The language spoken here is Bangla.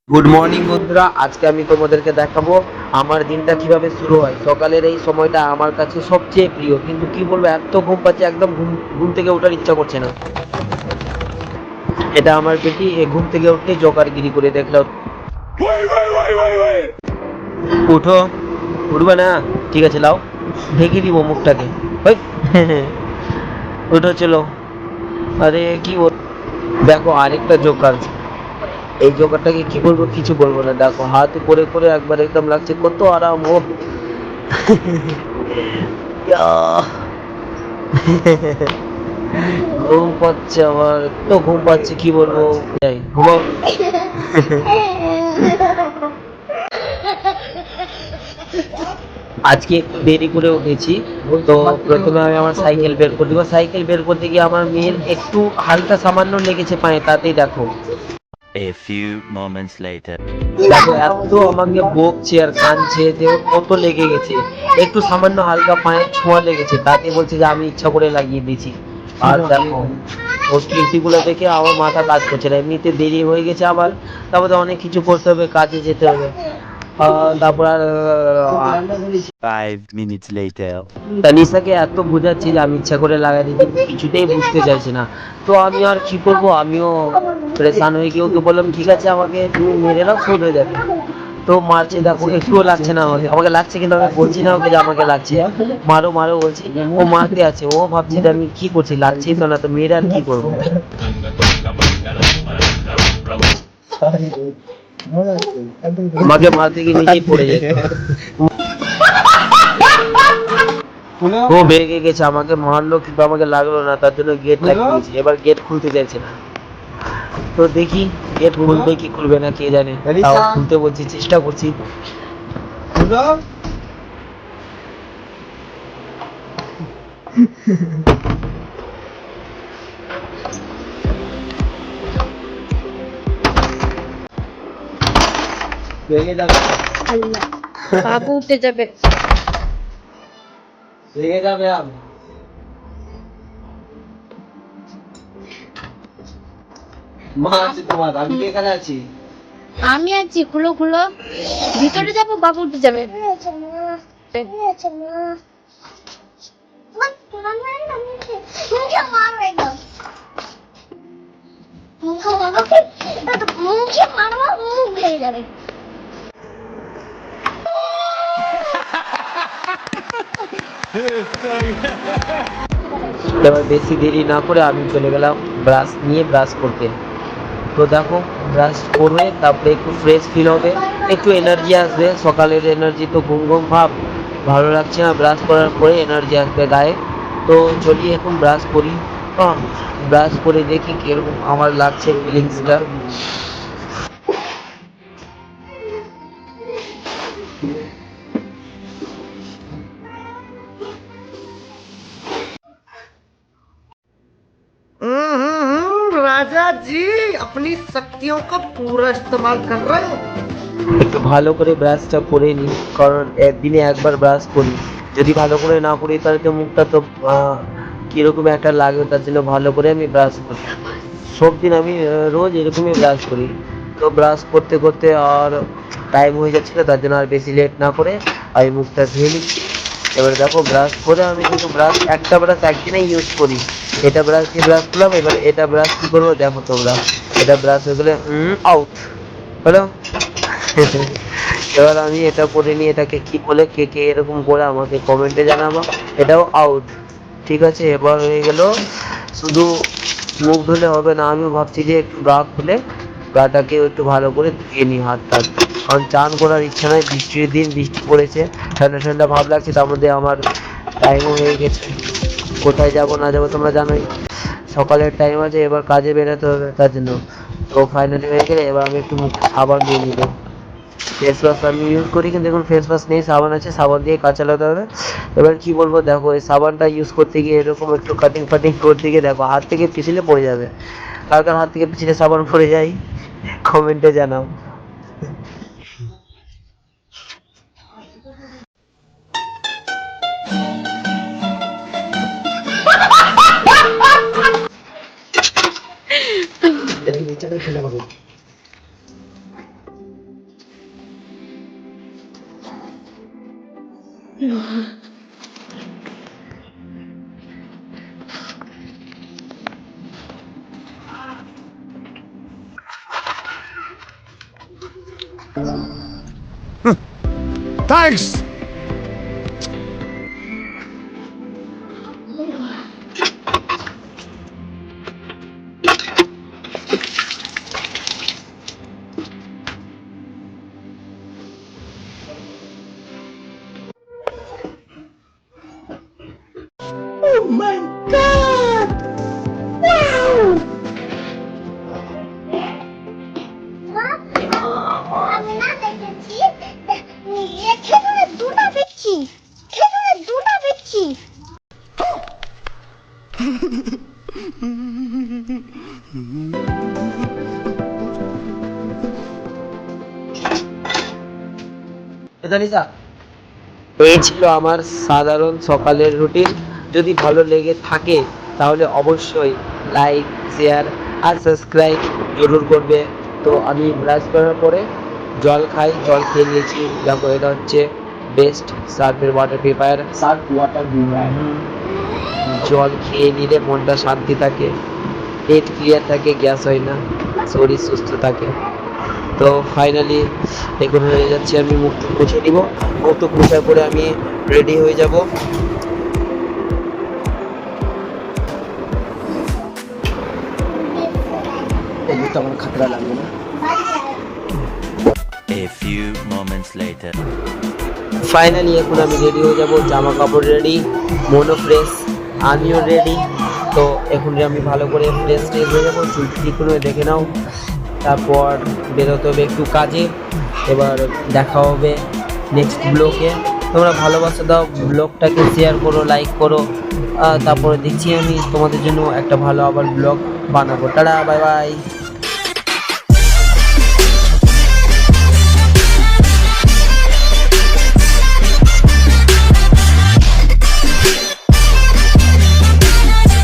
গুড মর্নিং বন্ধুরা, আজকে আমি তোমাদেরকে দেখাবো আমার দিনটা কিভাবে শুরু হয়। সকালের এই সময়টা আমার কাছে সবচেয়ে প্রিয়, কিন্তু কি বলবো, এত ঘুম পাচ্ছে, একদম ঘুম ঘুম থেকে ওঠার ইচ্ছা করছে না। এটা আমার বেটি ঘুম থেকে উঠতে জোকারগিরি করে দেখলো। উঠো, উঠবে না? ঠিক আছে, লাও, ঢেকে দিব মুখটাকে। ওই, উঠো, চলো। আরে কি দেখো, আরেকটা জোকার। এই জোকারটাকে কি বলবো, কিছু বলবো না। দেখো, হাতে করে করে একবার একদম লাগছে কত আরাম। ও ঘুম পাচ্ছে, আমার তো ঘুম পাচ্ছে, কি বলবো। যাই ঘুমাও। আজকে একটু দেরি করে উঠেছি, তো প্রথমে আমি আমার সাইকেল বের করে দিব। সাইকেল বের করতে গিয়ে আমার মেয়ের একটু হালকা সামান্য লেগেছে পায়ে, তাতেই দেখো। A few moments later. দেখো, এত আমাকে বকছে আর কাঁদছে যে ওর কত লেগে গেছে। একটু সামান্য হালকা পায়ে ছোঁয়া লেগেছে, তাতে বলছে যে আমি ইচ্ছা করে লাগিয়ে দিয়েছি। আর দেখো, ওর কীর্তিগুলো দেখে আমার মাথা কাজ করছে না। এমনিতে দেরি হয়ে গেছে আমার, তারপরে অনেক কিছু করতে হবে, কাজে যেতে হবে। তারপর আর 5 minutes later. তানিশাকে এত বোঝাচ্ছি যে আমি ইচ্ছা করে লাগাই দিচ্ছি, কিছুতেই বুঝতে চাইছে না। তো আমি আর কি করব, আমিও পরেশান হয়ে গিয়ে ওকে বললাম, ঠিক আছে, আমাকে তুমি মেরে নাও, শোধ হয়ে যাবে। তো মারছে, দেখো একটুও লাগছে না আমাকে। আমাকে লাগছে, কিন্তু আমি বলছি না ওকে যে আমাকে লাগছে। মারো মারো বলছি, ও মারতে আছে। ও ভাবছে যে আমি কি করছি, লাগছেই তো না, তো মেরে আর কি করবো। আমাকে মারতে গিয়ে নিজেই পড়ে যেত। ও বেরিয়ে গেছে, আমাকে মারলো কিন্তু আমাকে লাগলো না, তার জন্য গেট লাগিয়ে দিয়েছি। এবার গেট খুলতে চাইছে না। তো দেখি গেট খুলবে কি খুলবে না, কে জানে। তাও খুলতে বলছি, চেষ্টা করছি। ভেঙে যাবে, আল্লাহ, বাবু উঠে যাবে। ভেঙে যাবে। আমি মা আছে তোমার, আমি কি এখানে আছি? আমি আছি, খুলো খুলো। ভিতরে যাবো, বাবু উঠে যাবে। এবার বেশি দেরি না করে আমি চলে গেলাম ব্রাশ নিয়ে ব্রাশ করতে। তো দেখো, ব্রাশ করবে, তারপরে একটু ফ্রেশ ফিল হবে, একটু এনার্জি আসবে। সকালের এনার্জি তো ঘুম ঘুম ভাব, ভালো লাগছে না। ব্রাশ করার পরে এনার্জি আসবে গায়ে। তো চলি এখন ব্রাশ করি। ব্রাশ করে দেখি কিরকম আমার লাগছে ফিলিংসটা। राजा जी अपनी शक्तियों का पूरा इस्तेमाल कर रहे हैं। একটু ভালো করে ব্রাশটা করে নিই, কারণ একদিনে একবার ব্রাশ করি। যদি ভালো করে না করি তাহলে তো মুখটা তো কীরকম একটা লাগবে, তার জন্য ভালো করে আমি ব্রাশ করি। সব দিন আমি রোজ এরকমই ব্রাশ করি। তো ব্রাশ করতে করতে আর টাইম হয়ে যাচ্ছিলো, তার জন্য আর বেশি লেট না করে আমি মুখটা ধুয়ে নিচ্ছি। এবার দেখো, ব্রাশ করে আমি কিন্তু একটা ব্রাশ একদিনেই ইউজ করি। এটা ব্রাশ দিয়ে ব্রাশ করলাম, এবার এটা ব্রাশ কী করবো দেখো তোমরা। এটা ব্রাশ হয়ে গেলে আউট হলো। এবার আমি এটা করে নিই, এটাকে কি বলে, কে কে এরকম করে আমাকে কমেন্টে জানাবো। এটাও আউট। ঠিক আছে, এবার হয়ে গেল। শুধু মুখ ধুলে হবে না, আমি ভাবছি যে একটু গা খুলে গাটাকে একটু ভালো করে ধুয়ে নিই, হাত টাত। কারণ চান করার ইচ্ছা নাই, বৃষ্টির দিন, বৃষ্টি পড়েছে, ঠান্ডা ঠান্ডা ভাব লাগছে। তার মধ্যে আমার টাইমও হয়ে গেছে, কোথায় যাব না যাবো তোমরা জানোই। সকালের টাইম আছে, এবার কাজে বেরোতে হবে, তার জন্য। তো ফাইনালি হয়ে গেলে এবার আমি একটু মুখে সাবান দিয়ে নিবো। ফেস ওয়াশ আমি ইউজ করি, কিন্তু এখন ফেস ওয়াশ নেই, সাবান আছে, সাবান দিয়ে কাজ চালাতে হবে। এবার কি বলবো, দেখো এই সাবানটা ইউজ করতে গিয়ে এরকম একটু কাটিং ফাটিং করতে গিয়ে দেখো হাত থেকে পিছলে পড়ে যাবে। কার কার হাত থেকে পিছলে সাবান পড়ে যায়, কমেন্টে জানাও। Thanks! আমি না দেখেছি খেজুরে দুটা দেখছি খেজুরে দুটা দেখছি নিশা, এই ছিল আমার সাধারণ সকালের রুটিন। যদি ভালো লেগে থাকে তাহলে অবশ্যই লাইক, শেয়ার আর সাবস্ক্রাইব জরুর করবে। তো আমি ব্রাশ করার পরে জল খাই, জল খেয়ে নিয়েছি। দেখো এটা হচ্ছে বেস্ট সার্ফের water purifier, Surf water purifier. জল খেয়ে নিলে মনটা শান্তি থাকে, পেট ক্লিয়ার থাকে, গ্যাস হয় না, শরীর সুস্থ থাকে। তো ফাইনালি এখন হয়ে যাচ্ছে, আমি মুখটু মুছে নিব। মুখটু মুছার পরে আমি রেডি হয়ে যাব। আমার খাতরা লাগবে না। A few moments later. Finally এখন আমি রেডি হয়ে যাব, জামা কাপড় রেডি, মনও ফ্রেশ, আমিও রেডি। তো এখন আমি ভালো করে ফ্রেশ ট্রেশ হয়ে যাবো, চুল ঠিক করে দেখে নাও। তারপর বেরোতে হবে একটু কাজে। এবার দেখা হবে নেক্সট ব্লগে। তোমরা ভালোবাসা দাও, ব্লগটাকে শেয়ার করো, লাইক করো। তারপরে দেখছি আমি তোমাদের জন্য একটা ভালো আবার ব্লগ বানাবো। Tata, bye bye.